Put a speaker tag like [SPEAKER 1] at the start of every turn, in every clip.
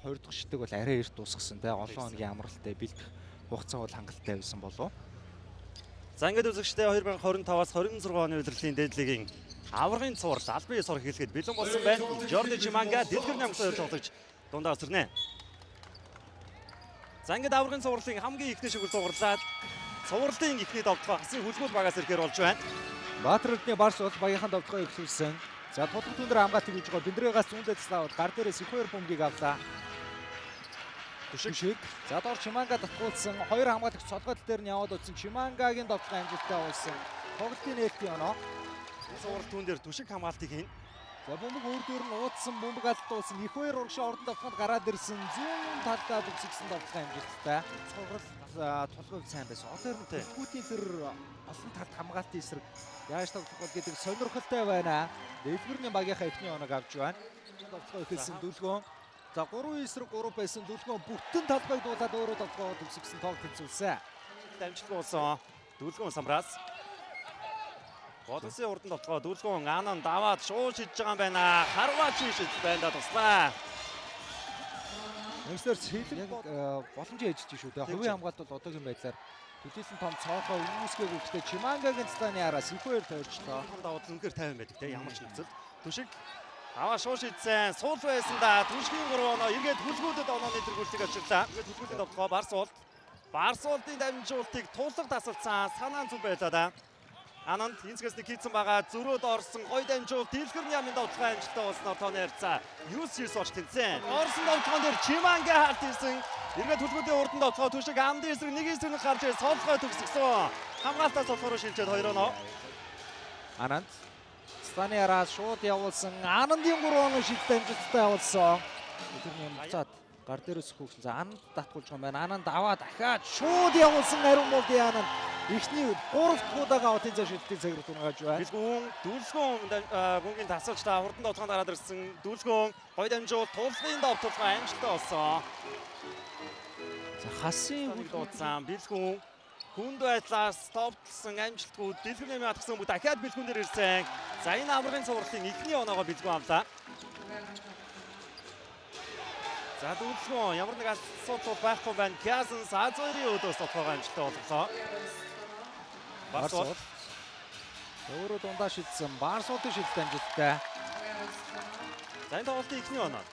[SPEAKER 1] 2 дахь шидэг бол арай эрт дуусгасан те. Олон хоногийн амралтай бэлдэх хугацаа бол хангалттай байсан болов.
[SPEAKER 2] За ингээд үзэгчдээ 2025-аас 26 оны удирдлагын дээдлигийн аваргын цуврал албан ёсоор хэлэхэд бэлэн болсон байна. Жорди Чиманга дэлгэр намгсаар тоглож дундаа өсөрнэ. За ингээд аваргын цувралын хамгийн ихний шигүүл цувралаад цувралын ихний тоглолт хасын хүлгүүл багаас ирэхээр болж байна.
[SPEAKER 1] Баатар Эрдэнэ Барс бол багийнхаа тоглохоо эхлүүлсэн. За тулгын түндэр хамгаалт хийж байгаа. Биндрэгээс зүүндээ цаавал гар дээрээс их 2 бөмбөгийг авлаа. Түшиг. За доор Чиманга татгуулсан. 2 хамгаалагч цолгойл дээр нь яваад утсан. Чимангагийн тоглох амжилттай болсон. Тоглолтын нээлтийн оноо.
[SPEAKER 2] Цуврал түн дээр түшиг хамгаалтыг хийн.
[SPEAKER 1] За бөмбөг өөр дээр нь уудсан бөмбөг алдуулсан. Их 2 урагшаа орон давтахад гараад ирсэн. Зүүн талдаа бүсгсэн тоглох амжилттай. Цуврал тулгыг сайн байсан. Одоо нь төлхүүдийн тэр олон талд хамгаалтын эсрэг яаж тоглох бол гэдэг сонирхолтой байна. Дэлгэрний багийнхаа эхний оног авч байна. Тоглохоо эхэлсэн Дүлгөөн. За 3 эсрэг 3 байсан Дүлгөөн бүтэн талбайг дуулаад өөрөө тоглохоо төгсгсөн тоглолт тэмцүүлсэн.
[SPEAKER 2] Дамжлаг болсон. Дүлгөөн самраас. Бодосын урдан тоглохоо Дүлгөөн Анан даваад шууд шидэж байгаа юм байна. Харваач шидэж байна туслаа.
[SPEAKER 1] Нэгсээр сэлэг боломж ээжж шүү дээ. Хувийн хамгаалт бол одоогийн байдлаар төдийлөн том цоохоо үүсгээгүй гэхдээ Чимангагийн станы араас их 2 тойрчлоо.
[SPEAKER 2] Том даваад үнэхээр тайван байдаг те ямар ч нөхцөл. Түшиг аваа шууд шидсэн. Суул байсан да. Түшгийн 3 оноо эргээд хүлгүүдэд онооны тэргүүлтийг авчирлаа. Эргээд хүлгүүдэд тоглохоо Барсуулт. Барсуултын дамжуултыг тулах тасалцсан. Санаан зүг байлаа да. Ананд энцгээс нэг хийцэн байгаа зөрөөд орсон гой дамжуулт дэлгэрний амын тоглохын амжилттай болсноор тооны харьцаа 9-9 орч тэнцэн. Орсон тоглоом дээр Чиманга харт ирсэн. Эргээд хүлгүүдийн урданд тоглохоо Түшиг амдын эсрэг нэг эсрэг гарч ирсэн. Солгой төгсгсөн. Хамгаалтаас болохоор шилжээд 2 оноо.
[SPEAKER 1] Ананд станы араас шууд явуулсан. Анандын 3 оноо шидэлт амжилттай явуулсан. Тэрний буцаад гар дээрээс хөөгсөн. За Ананд татгуулж байгаа юм байна. Ананд аваа дахиад шууд явуулсан ариун болдын Ананд. Эхний 3 дахь удаага отын цаа шидэлтийн цаг руу тунгааж байна.
[SPEAKER 2] Дэлгүүн Дүлгөөн гүнгийн тасалж та хурдан тоглоход гараад ирсэн. Дүлгөөн гой дамжуулт тулгын дов тулгын амжилттай болсон.
[SPEAKER 1] За хасын
[SPEAKER 2] Хүл дуудсан Бэлгүүн хүнд байдлаас товтлсон амжилтгүй дэлгэрний амын атгсан бүгд дахиад Бэлгүүн дээр ирсэн. За энэ аврагын цувралын эхний оноогоо Бэлгүүн авлаа. За Дүлгөөн ямар нэг асуудал байхгүй байна. Кязан Сазойрын өдөөс тоглох амжилттай боллоо. Барсууд
[SPEAKER 1] өөрөө дундаа шидсэн. Барсуудын шидэлт амжилттай.
[SPEAKER 2] За энэ тоглолтын эхний оноо.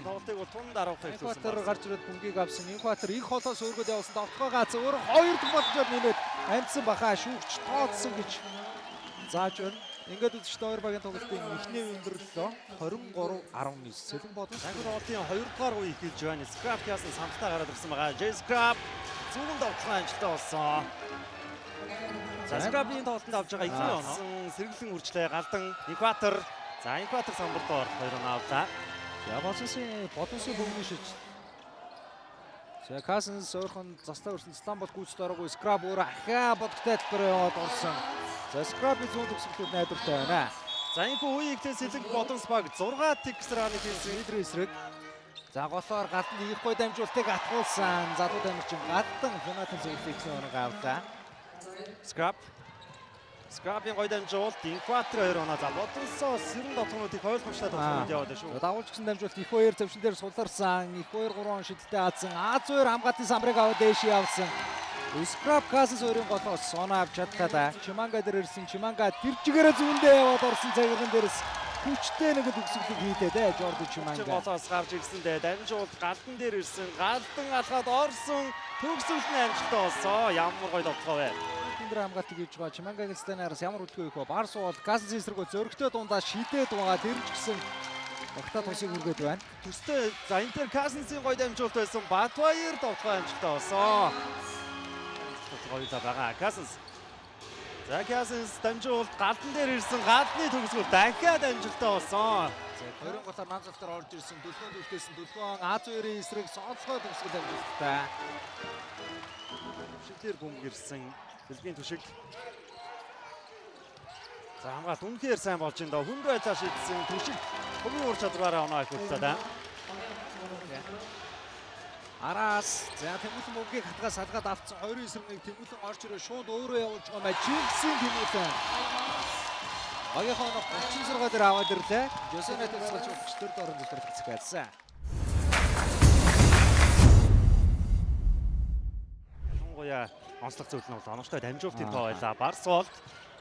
[SPEAKER 2] Тоглолтыг бол тун дараах хэлсэн.
[SPEAKER 1] Инкватер гарч ирээд бөмбөгийг авсан. Инкватер их холоос өргөд явуулсан. Тоглохоо гац өөр 2 дахь боломжоор нэмээд амтсан бахаа шүүгч тооцсон гэж зааж байна. Ингээд үзэгчтэй хоёр багийн тоглолтын эхний өндөрлөлөө 23-19 сэлэн бодсон.
[SPEAKER 2] Загвар тоглолтын 2 дугаар үе эхэлж байна. Scrap яасан самтаа гараад ирсэн байгаа. J Scrap зүүн тоглохын амжилттай болсон. За Scrap-ийн тоглолтод авж байгаа эхний оноо. Сэргэлэн үржлээ галдан Инкватер. За Инкватер самбардоор 2 оноо авлаа.
[SPEAKER 1] За бодонсын бөмбөгийн шиж. За Касенс өөрхөн заслаа өрсөн Слам бол гүйцэд ороогүй. Scrap өөрөө ахаа бодготой хэлбэр яваад орсон. За Scrap-ийн зүүн төгсгөлүүд найдвартай байна.
[SPEAKER 2] За энэхүү үе ихтэй сэлэг бодонс баг 6 тиксраны хийсэн
[SPEAKER 1] лидер эсрэг. За голоор галдан их гой дамжуултыг атгуулсан. Залуу дамжин галдан финатын зөвлөлтийн оног авлаа.
[SPEAKER 2] Scrap-ийн гой дамжуулт Инкватер 2 оноо. За бодонсоо сэрэн дотгонуудыг ойлгомжтой тоглоод яваад байна шүү.
[SPEAKER 1] Давуулж гисэн дамжуулт их 2 завшин дээр суларсан. Их 2 3 он шидэлтэй хаадсан. А2 хамгаалтын самбарыг аваад дээш явсан. Scrap Касенс өөрийн голоос соноо авч чадлаа. Чиманга дээр ирсэн. Чиманга тэр чигээрээ зүүндээ яваад орсон цагирган дээрээс хүчтэй нэг төгсгөлийг хийлээ дээ. Жорди Чиманга.
[SPEAKER 2] Голоос гарч ирсэн дээ. Дамжуулт галдан дээр ирсэн. Галдан алхаад орсон. Төгсгөл нь амжилттай болсон. Ямар гоё тоглоо вэ?
[SPEAKER 1] Тэндэр хамгаалтыг хийж байгаа. Чимангагийн станараас ямар хөдөлгөөн их вэ? Барсуул Касенс эсрэгөө зөрөгтэй дундаа шидээд байгаа. Тэр ч гэсэн багтаа тусыг үргээд байна.
[SPEAKER 2] Төстэй за Интер Касенсийн гоё дамжуулт байсан. Батбаяр тоглох амжилттай болсон. Гоёлаа байгаа. Касенс. За Касенс дамжуулт галдан дээр ирсэн. Галдны төгсгөл дахиад амжилттай болсон.
[SPEAKER 1] За хоёрын голоор нан завтар орж ирсэн. Дүлгөөн дүртэйсэн. Дүлгөөн А2-ийн эсрэг сонцгой төгсгөл амжилттай.
[SPEAKER 2] Шидлэр бөмбөг ирсэн. Дэлхийн түшиг. За хамгаалт үнэхээр сайн болж байна доо. Хүнд байдлаа шийдсэн түшиг хувийн ур чадвараараа оноо авчихлаа да.
[SPEAKER 1] Араас за Тэмүүлэн бөмбөгийг хатгаа салгаад авцсан 2 эсрэг нэг Тэмүүлэн орж ирээ шууд өөрөө явуулж байгаа маа. Чингисийн Тэмүүлэн. Багийнхаа оноо 36 дээр аваад ирлээ. Жосенат төгсгөлч өгчтөрд орон зөвлөлт хэсэг байсан.
[SPEAKER 2] ялангуяа онцлог зүйл нь бол оновчтой дамжуулалтын тоо байлаа. Барсуулт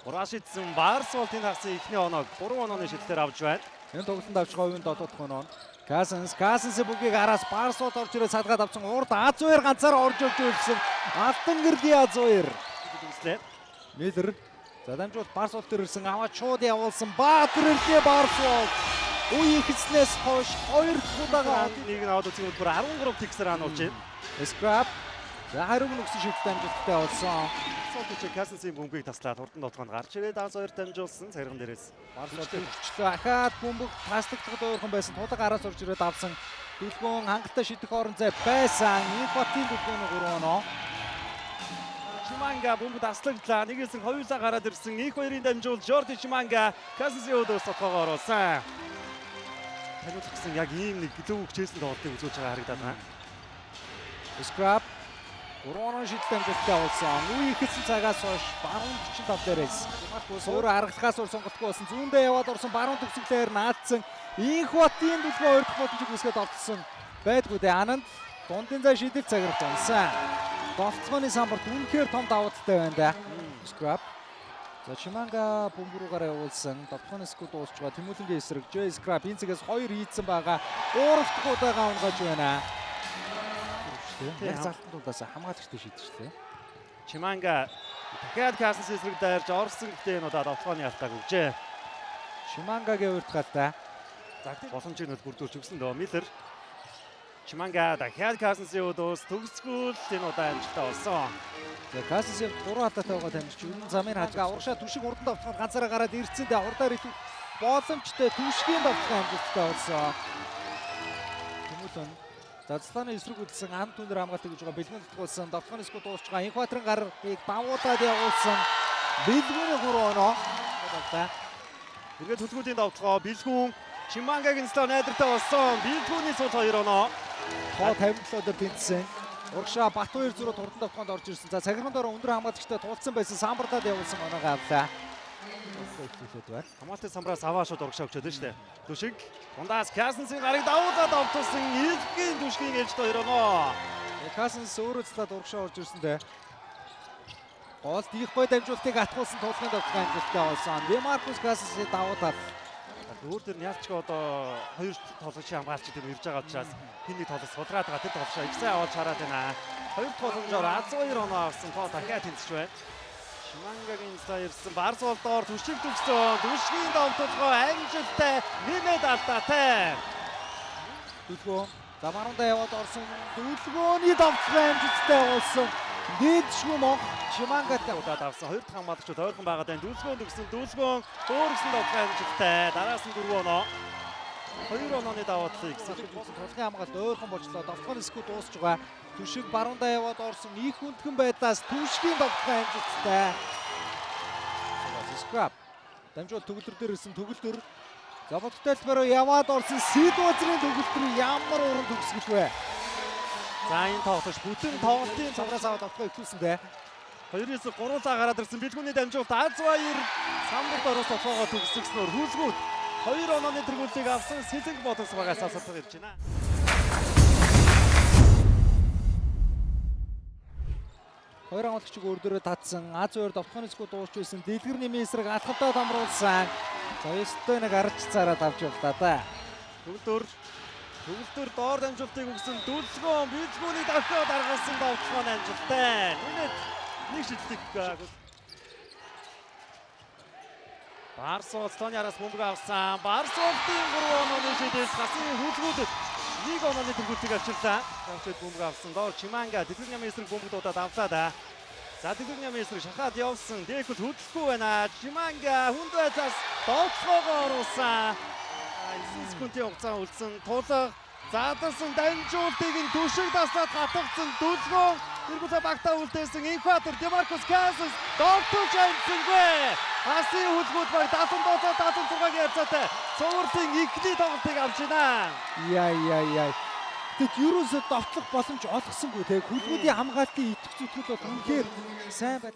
[SPEAKER 2] ураа шидсэн Барсуултын хагас эхний оног 3 онооны шидлэлээр авч байна.
[SPEAKER 1] Энэ тоглолтод авч байгаа үеийн дотоодох оноо. Касенс бүгийг араас Барсуулт орж ирээд садгаад авсан. Урд А2 ганцаараа орж ирсэн. Алтан гэрлийн А2.
[SPEAKER 2] Үзлээ.
[SPEAKER 1] Миллер за дамжуулт Барсуулт ирсэн. Аваад шууд явуулсан. Баатрэрлээ Барсуулт. Үе ихснээс хойш 2 удаага
[SPEAKER 2] нэг нь аваад үзэх бүр 13 тиксээр ануулж байна.
[SPEAKER 1] Scrap. За хариуг нүгсэн шилдэг дамжуулттай болсон.
[SPEAKER 2] Барсуулт Касенсийн бөмбөгийг таслаад хурдан дотгоонд гарч ирээд А2 дамжуулсан цариган дээрээс.
[SPEAKER 1] Барсуулт хөвчлөө ахаад бөмбөг таслагдахад ойрхон байсан. Тудаг араас орж ирээд авсан. Дүлгөөн хангалттай шидэх орон зай байсан. Инфатийн дүлгөөний 3 оноо.
[SPEAKER 2] Чиманга бөмбөг таслагдлаа. Нэгээс нь хоёулаа гараад ирсэн. Их хоёрын дамжуул Жорди Чиманга Касенсийн өдөөс тотгоогоор оруулсан. Таниулах гэсэн яг ийм нэг гэлөө хчээсэн тоглолтыг үзүүлж байгаа харагдаад байна.
[SPEAKER 1] Scrap. 3 оноо шидэх дамжуулттай болсон. Үе ихсэн цагаас хойш баруун 45 дээрээс. Өөр аргалахаас өөр сонголтгүй болсон. Зүүндээ яваад орсон баруун төвсгөлээр наадсан. Инхватын дүлгөө хоёр дахь боломжийг үсгээд автсан. Байдгүй дээ. Ананд дундын зай шидэх цагаарт унсан. Довцооны самбарт үнэхээр том давуу талтай байна да. Scrap. За Чиманга бөмбөрөөр явуулсан. Довцооны скут дуусч байгаа. Тэмүүлэнгийн эсрэг J Scrap энэ цагаас 2 хийцэн байгаа. 3 дахь удаага унгаж байна. Яг залтан дулаас хамгаалагчтай шийдчихлээ.
[SPEAKER 2] Чиманга дахиад Касенс эсрэг дайрж орсон гэхдээ энэ удаа довтлооны алтааг өгчээ.
[SPEAKER 1] Чимангагийн уртгалтай.
[SPEAKER 2] За боломжийг нь бүрдүүлж өгсөн дөө Миллер. Чиманга дахиад Касенсийн өдөөс төгсгөл энэ удаа амжилттай болсон.
[SPEAKER 1] За Касенсийн 3 хатаатай байгаа тамирч үнэн замын хажгаа урагшаа түшиг урдан давтахад ганцаараа гараад ирсэн дээ. Урдаар илүү боломжтой түшгийн давтах амжилттай болсон. Тэмүүлэн Задлааны эсрэг үлдсэн ам түнээр хамгаалдаг гэж байгаа бэлгүүн татгуулсан давтахны скут дуусч байгаа Инхватрын гарыг давуудаад явуулсан бэлгүүний 3 оноо.
[SPEAKER 2] Эргээд төлгөөдийн давтгоо бэлгүүн Чимангагийн стал найдвартай болсон. Бэлгүүний сул 2 оноо.
[SPEAKER 1] Тоо 57 дээр тэнцсэн. Урагшаа Батбаяр зүрх хурдан давтаханд орж ирсэн. За цагирхан дороо өндөр хамгаалагчтай тулцсан байсан самбардаад явуулсан оноо авлаа.
[SPEAKER 2] Хамгаалалтын самбраас аваа шууд урагшаа өгчөөд шүү дээ. Түшиг дундаас Касенсийн гарыг давуулаад автуулсан Илгийн түшгийн ээлжид 2 оноо.
[SPEAKER 1] Касенс өөрөө цалаад урагшаа орж ирсэн дээ. Гол дийх бой дамжуултыг атгуулсан тулгын давтах амжилттай болсон. Демаркус Касенсийг давуулаад
[SPEAKER 2] өөр төр нь ялчгаа одоо хоёр тоглогчийн хамгаалагч тийм ирж байгаа учраас хин нэг тоглож судраад байгаа тэр тоглогчоо их сайн аваад чараад байна. Хоёр тоглогчоор А2 оноо авсан тоо дахиад тэнцэж байна. Чимангагийн стаа ирсэн Барсуултоор түшиг төгсөн. Түшгийн давталгоо амжилттай нэмээд алдаатай.
[SPEAKER 1] Дүлгөө замаарандаа яваад орсон. Дүлгөөний давталгаа амжилттай болсон. Дээдшгүй мөн Чимангатай
[SPEAKER 2] удаад авсан. Хоёр дахь хамгаалагчид ойрхон байгаа даа. Дүлгөөн төгсөн. Дүлгөөн өөрөсөн давталгаа амжилттай. Дараас нь 4 оноо. 2 онооны давуу талыг
[SPEAKER 1] толгын хамгаалалт ойрхон болчлоо. Давталгааны скут дуусч байгаа. Түшиг баруунда яваад орсон. Их хүндхэн байдлаас түшгийн давталгаа амжилттай. Scrap. Дамжуул төгөлдөр дээр ирсэн төгөлдөр. За бодтой талбараа яваад орсон Сидвазрын төгөлдөр ямар уран төгсгөл вэ? За энэ тоглож бүтэн тоглолтын цавраас аваад давталгаа ихүүлсэн дээ.
[SPEAKER 2] 2-ээс 3-аа гараад ирсэн бэлгүүний дамжуулт А2 самбарт ороос тоогоо төгсгснөөр хүүлгүүд 2 онооны тэргүүлтийг авсан Сэлэнг бодос багаас асуултаар ирж байна.
[SPEAKER 1] Хоёр хамгаалагчиг өөрдөрөө татсан А2 давтахны скут дуусч байсан. Дэлгэр нэмийн эсрэг алхамтаа дамруулсан. За ёстой нэг арч цараад авч явлаа да.
[SPEAKER 2] Төгөлдөр доор дамжуултыг өгсөн Дүлгөөн бэлгүүний давхиад аргалсан давталгаа амжилттай. Үнэт нэг шилдэг. Барсуулт тооны араас бөмбөг авсан. Барсуултын 3 онооны шидэс гасан хөлгүүдэд 1 онооны тэргүүлтийг авчирлаа. Тавчид бөмбөг авсан. Доор Чиманга дэлгэр нямын эсрэг бөмбөг дуудаад авлаа да. За дэлгэр нямын эсрэг шахаад явсан. Дэкл хөдлөхгүй байна. Чиманга хүнд байдлаас довтлогоо оруулсан. 9 секундын хугацаа үлдсэн. Тулга заадсан дамжуултыг нь түшиг таслаад хатгсан Дүлгөөн эргүүлээ багтаа үлдээсэн Инхватер Демаркус Касенс довтлож амжсангүй. Хасын хөлгүүд баг 76-гийн хязгаартай цувралын ихний тоглолтыг авч байна.
[SPEAKER 1] Яй. Тэгэд ерөөсөө довтлох боломж олгосонгүй те. Хөлгүүдийн хамгаалтын итгэх зүтгэл бол үнэхээр сайн байлаа.